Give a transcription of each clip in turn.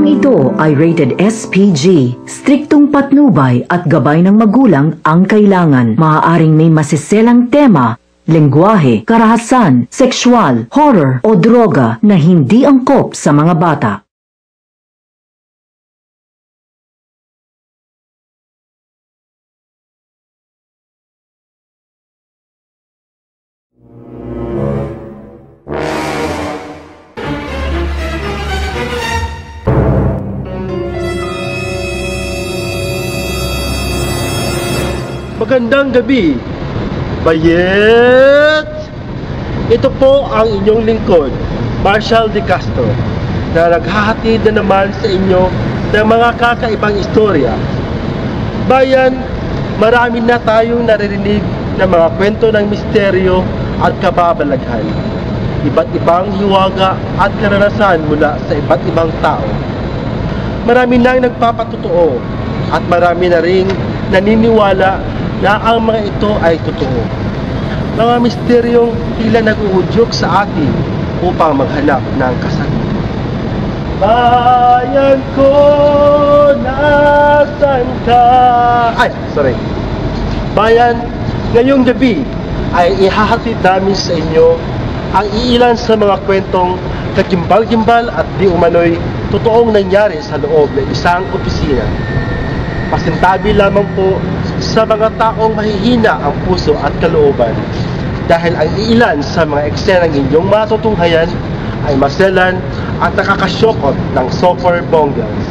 Talang ito ay rated SPG. Striktong patnubay at gabay ng magulang ang kailangan. Maaaring may masiselang tema, lengguwahe, karahasan, sexual, horror o droga na hindi angkop sa mga bata. Magandang gabi, Bayet! Ito po ang inyong lingkod, Marshall De Castro, na naghahatid na naman sa inyo ng mga kakaibang istorya. Bayan, marami na tayong naririnig ng mga kwento ng misteryo at kababalaghan. Iba't ibang hiwaga at karanasan mula sa iba't ibang tao. Marami nang nagpapatotoo at marami na ring naniniwala na ang mga ito ay totoo. Mga misteryong tila nag-uudyok sa atin upang maghanap ng kasagutan. Bayan ko, nasan ka? Bayan, ngayong gabi ay ihahatid namin sa inyo ang iilan sa mga kwentong kagimbal-gimbal at di umano'y totoong nangyari sa loob ng isang opisina. Pasintabi lamang po sa mga taong mahihina ang puso at kalooban dahil ang ilan sa mga eksenang inyong matutunghayan ay maselan at nakakasyokot ng super bonggas.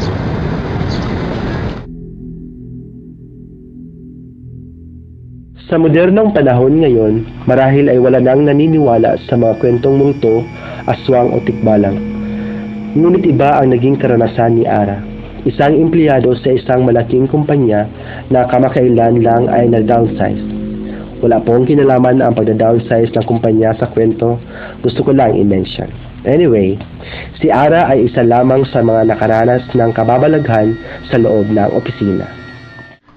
Sa modernong panahon ngayon, marahil ay wala nang naniniwala sa mga kwentong multo, aswang o tikbalang. Ngunit iba ang naging karanasan ni Ara. Isang empleyado sa isang malaking kumpanya na kamakailan lang ay nag-downsize. Wala pong kinalaman ang pagda-downsize ng kumpanya sa kwento, gusto ko lang i-mention. Anyway, si Ara ay isa lamang sa mga nakaranas ng kababalaghan sa loob ng opisina.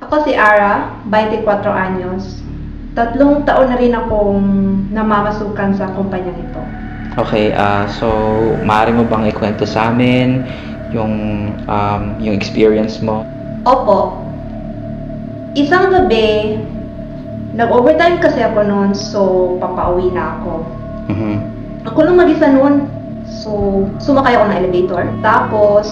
Ako si Ara, 24 anyos. 3 taon na rin akong namamasukan sa kumpanya nito. Okay, so maaari mo bang ikwento sa amin yung experience mo? Opo. Isang gabi, nag-overtime kasi ako noon, so papauwi na ako. Ako lang mag-isa noon, so sumakay ako ng elevator. Tapos,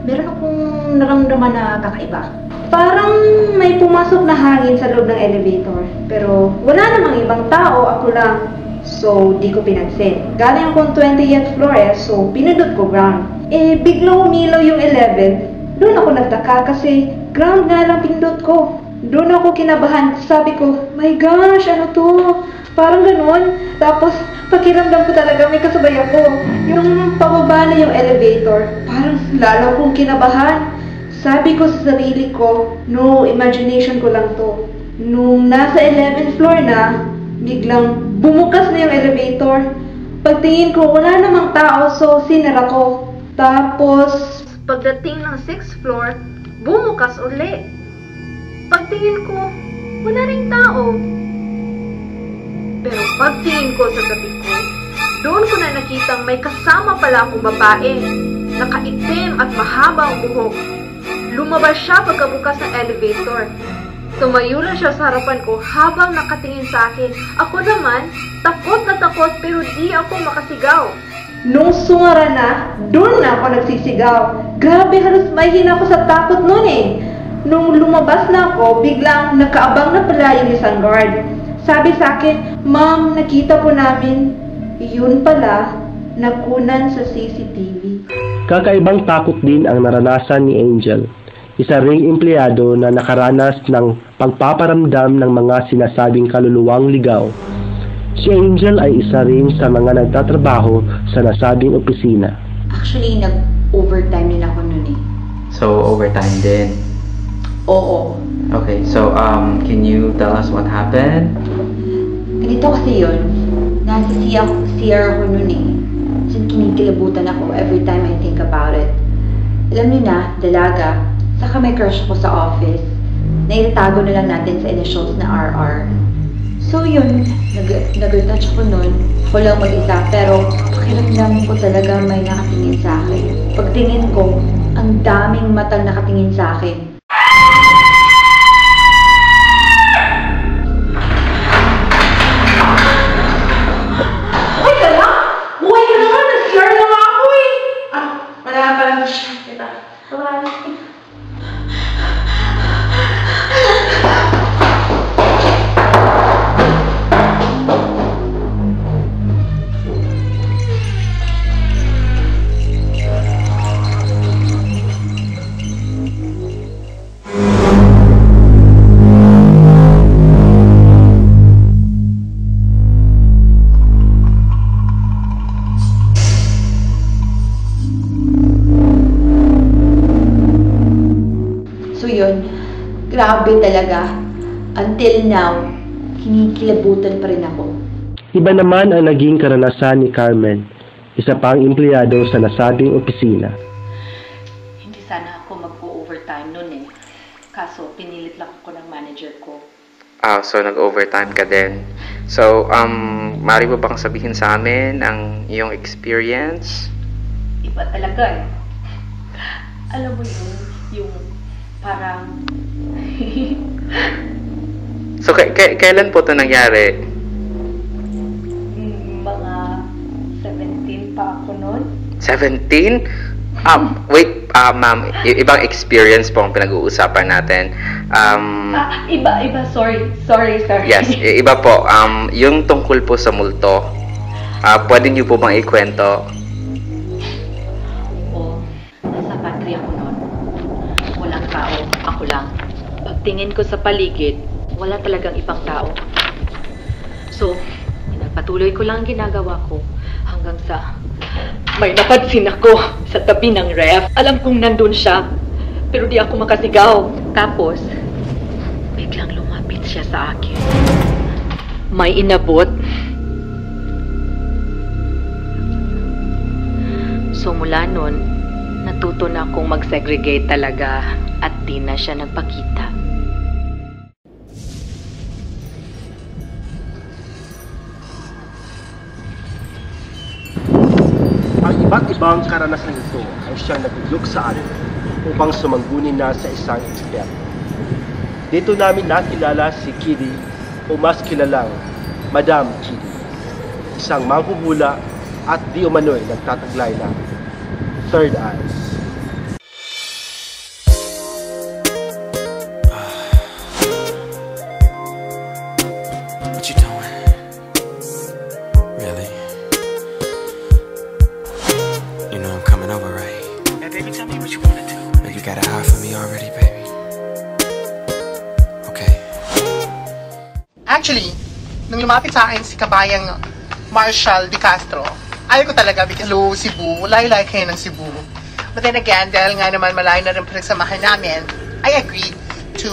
meron akong naramdaman na kakaiba. Parang may pumasok na hangin sa loob ng elevator, pero wala namang ibang tao, ako lang. So, di ko pinansin. Galing akong 20th floor so pinindot ko ground. Biglang umilaw yung 11. Doon ako nagtaka kasi ground nga lang pindot ko. Doon ako kinabahan. Sabi ko, my gosh, ano to? Parang ganun. Tapos, pakiramdam ko talaga may kasabay ako. Yung pababa na yung elevator, parang lalo akong kinabahan. Sabi ko sa sarili ko, no, imagination ko lang to. Nung nasa 11th floor na, biglang bumukas na yung elevator. Pagtingin ko, wala namang tao, so sinara ko. Tapos, pagdating ng 6th floor, bumukas uli. Pagtingin ko, wala ring tao. Pero pagtingin ko sa tabi ko, doon ko na nakitang may kasama pala akong babae. Nakaitim at mahaba ang buhok. Lumabas siya pagkabukas ng elevator. Tumayo lang siya sa harapan ko habang nakatingin sa akin. Ako naman, takot na takot pero di ako makasigaw. Nung sumara na, doon na ako nagsisigaw. Grabe, halos mahina ako sa takot noon Nung lumabas na ako, biglang nakaabang na pala yung isang guard. Sabi sa akin, ma'am, nakita po namin. Yun pala, nakunan sa CCTV. Kakaibang takot din ang naranasan ni Angel. Isa ring empleyado na nakaranas ng pagpaparamdam ng mga sinasabing kaluluwang ligaw. Si Angel ay isa rin sa mga nagtatrabaho sa nasabing opisina. Actually, nag-overtime din ako nun So, overtime din? Oo. Okay, so can you tell us what happened? Ganito kasi yun. Nasa CR ako nun Kasi kinikilabutan ako every time I think about it. Alam niyo na, dalaga. Saka may crush ako sa office. Naitatago na lang natin sa initials na RR. So yun, nag-retouch ako nun. Ako lang mag-isa, pero pakiramdam ko talaga may nakatingin sa akin. Pagtingin ko, ang daming matang nakatingin sa akin. Uy, tala! Buhay ka naman! Nag-CR na nga ako eh! Marami pa lang. Kita. Bye-bye. So yun, grabe talaga. Until now, kinikilabutan pa rin ako. Iba naman ang naging karanasan ni Carmen, isa pang empleyado sa nasabing opisina. Hindi sana ako mag-overtime noon eh. Kaso, pinilit lang ako ng manager ko. So nag-overtime ka din. So, maaari mo bang sabihin sa amin ang iyong experience? Iba talaga eh. Alam mo yun, yung parang... So, kailan po ito nangyari? Mga 17 pa ako noon. 17? Wait, ma'am, ibang experience po ang pinag-uusapan natin. Iba. Sorry. Yes, iba po. Yung tungkol po sa multo, pwede niyo po bang ikwento? Oo, nasa pantry ako noon. Walang tao, ako lang. Pagtingin ko sa paligid, wala talagang ibang tao. So, pinagpatuloy ko lang ang ginagawa ko hanggang sa may napansin ako sa tabi ng ref. Alam kong nandun siya, pero di ako makasigaw. Tapos, biglang lumapit siya sa akin. May inabot. So mula nun, natuto na akong mag-segregate talaga at di na siya nagpakita. Ang iba't ibang karanasan ito ay siyang nagulog sa atin upang sumanggunin na sa isang eksperto. Dito namin nakilala si Kitty o mas kilalang Madam Kitty, isang manghuhula at di umano'y nagtataglay ng third eyes. What you doing? Really? You know I'm coming over, right? Hey, baby, tell me what you wanna do. You got a high for me already, baby? Okay. Actually, nung lumapit sa akin si kabayang Marshall De Castro, ayaw ko talaga because hello, Cebu, layo-layo kayo ng Cebu. But then again, dahil nga naman malayo na rin pinagsamahan namin, I agreed to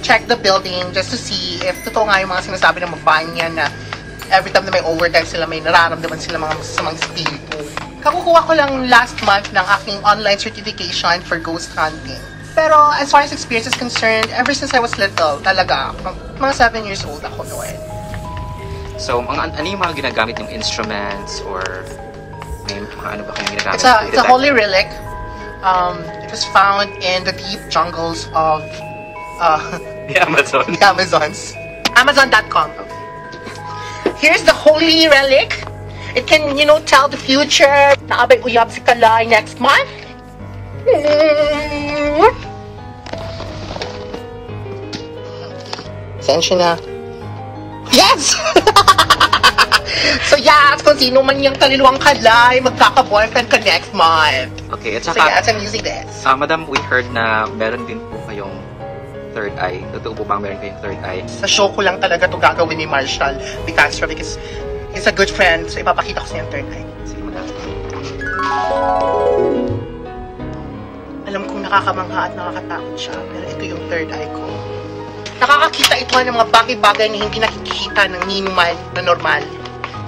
check the building just to see if totoo nga yung mga sinasabi ng babaeng yan na every time na may overtime sila, may nararamdaman sila mga masasamang spirito. Kakukuha ko lang last month ng aking online certification for ghost hunting. Pero as far as experience is concerned, ever since I was little, talaga, mga 7 years old ako noon. So, ano yung mga ginagamit yung instruments or may mga ano ba kayong ginagamit? It's a holy relic. It was found in the deep jungles of the Amazon. the Amazons. Amazon.com. Here's the holy relic. It can, tell the future. Naabay uyab si Kalay next month. Sensya na. Yes! So yes, kung sino man yung taliluang Kalay, magkaka-boyfriend ka next month. Okay, at So saka, yes, I'm using this. Madam, we heard na meron din po kayong third eye. Totoo po bang meron kayong third eye? Sa show ko lang talaga ito gagawin ni Marshall De Castro because he's a good friend. So ipapakita ko sa yung third eye. Sige, madam. Alam kong nakakamangha at nakakatakot siya, pero ito yung third eye ko. Nakakakita ito ng mga bagay-bagay na hindi nakikita ng ninuman na normal.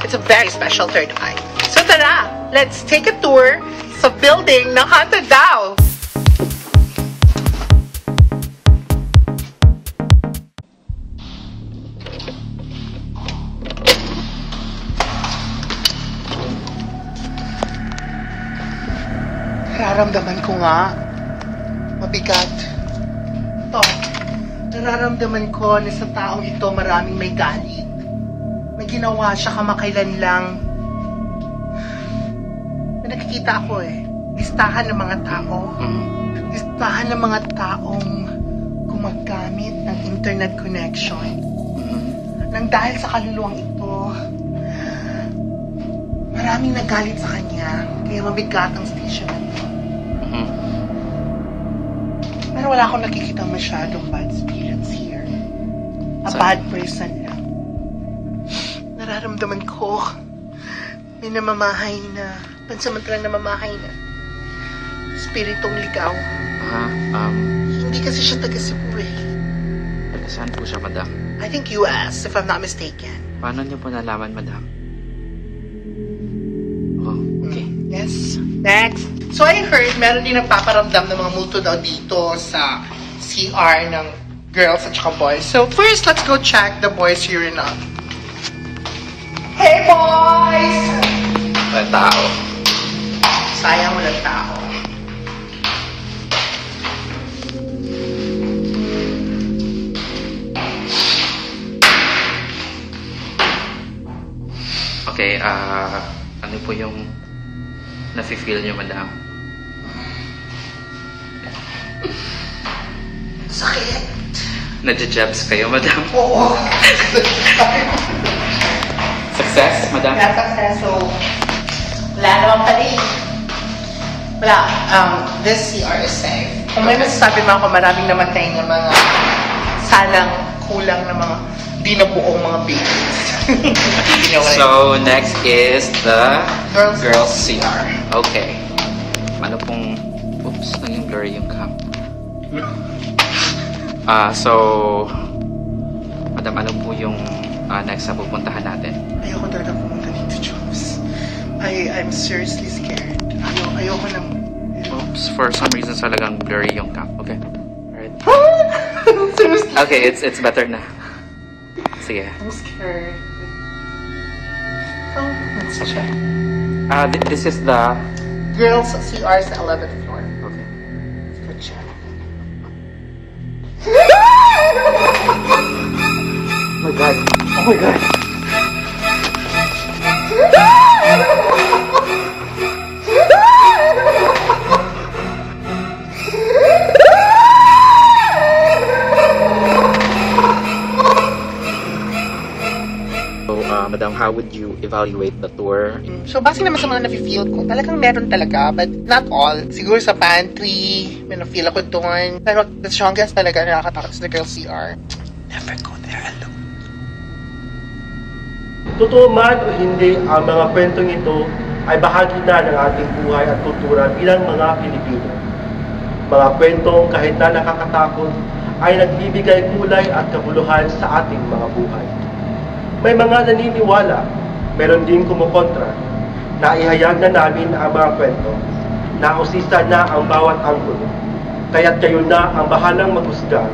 It's a very special third eye. So tara, let's take a tour sa building ng Haunted Dao. Nararamdaman ko nga. Mabigat. Ito. Nararamdaman ko na sa taong ito maraming may galit. May ginawa siya kamakailan lang. May nakikita ako listahan ng mga tao. Listahan ng mga taong gumagamit ng internet connection. Nang dahil sa kaluluwang ito, maraming nagalit sa kanya. Kaya mabigat ang station na ito. Pero wala akong nakikita masyadong bad spirits here. A bad person lang. Nararamdaman ko may namamahay na, pansamantalang namamahay na spiritong ligaw. Hindi kasi siya taga Cebu Saan po siya, madam? I think US, if I'm not mistaken. Paano niyo po nalaman, madam? Oh, okay. Yes. Next. So I heard meron din nagpaparamdam ng mga multo daw dito sa CR ng girls at saka boys. So first, let's go check the boys urinal. Hey boys! Walang tao. Sayang walang tao. Okay, ano po yung nafe-feel niyo, madam? Sakit. Nadja-jabs kayo, madam? Oo. Success, madam? Kaya success, so wala naman pala Wala. This CR is safe. Kung may masasabi mo ako, maraming namatay ng mga salang kulang na mga di na buong mga babies. So, next is the Girls CR. Okay. Ano pong... Oops, naging blurry yung cam. So... Madam, ano po yung next na pupuntahan natin? Ayoko talaga pumunta dito, Jobs. I'm seriously scared. Ayoko nang... Oops, for some reason talagang blurry yung cam. Okay. Alright. Seriously? Okay, it's better na. Sige. I'm scared. Oh, let's check. This is the... Girls CR sa 11th floor. Okay. Good check. Oh my God. Oh my God. Madam, how would you evaluate the tour? So, base naman sa mga nafe-feel ko, talagang meron talaga, but not all. Siguro sa pantry, may na-feel ako doon. Pero the strongest talaga nakakatakot sa girl CR. Never go there alone. Totoo man o hindi, ang mga kwentong ito ay bahagi na ng ating buhay at kultura bilang mga Pilipino. Mga kwentong kahit na nakakatakot ay nagbibigay kulay at kabuluhan sa ating mga buhay. May mga naniniwala, meron din kumukontra, na ihayag na namin ang mga kwento, na usisa na ang bawat anggulo, kaya't kayo na ang bahalang maghusga.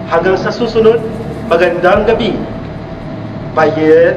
Hanggang sa susunod, magandang gabi. Bayet!